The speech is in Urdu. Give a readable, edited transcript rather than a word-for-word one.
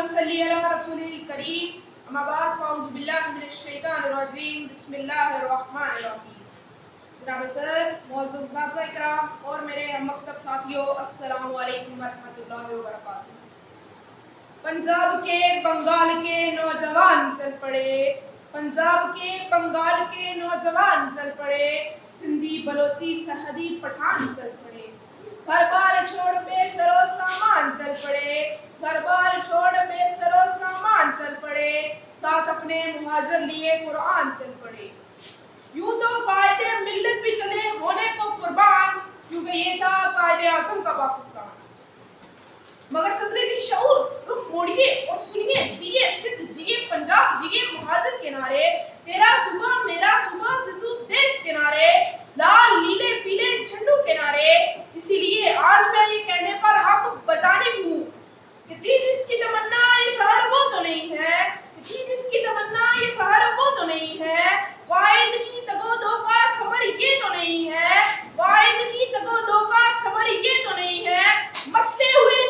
ونصلي على رسوله الكريم اما بعد فاعوذ باللہ من الشیطان الرجیم بسم اللہ الرحمن الرحیم۔ جناب سر، معزز اساتذہ اکرام اور میرے ہم مکتب ساتھیوں، السلام علیکم ورحمۃ اللہ وبرکاتہ۔ پنجاب کے بنگال کے نوجوان چل پڑے، پنجاب کے بنگال کے نوجوان چل پڑے، سندھی بلوچی سرحدی پٹھان چل پڑے، گھر بار چھوڑ بے سر و سامان چل پڑے، گھر بار چھوڑ بے سر و سامان چل پڑے، ساتھ اپنے مہاجر لیے قرآن چل پڑے۔ یوں تو قائد ملت بھی چلے ہونے کو قربان، کیونکہ یہ تھا قائد اعظم کا پاکستان۔ مگر صدر ذی شعور رخ موڑیے اور سنیے، جیے سندھ جیے پنجاب جیے مہاجر کے نعرے، تیرا صبح میرا صبح سندھو دیس کے نعرے، لال نیلے پیلے جھنڈوں کے نعرے۔ اسی لیے آج میں یہ کہنے پر حق بجانب ہوں کہ تھی جس کی تمنا یہ سحر وہ تو نہیں ہے، کہ تھی جس کی تمنا یہ سحر وہ تو نہیں ہے، قائد کی تگو دو کا ثمر یہ تو نہیں ہے، قائد کی تگو دو کا ثمر یہ تو نہیں ہے، مسلے ہوئے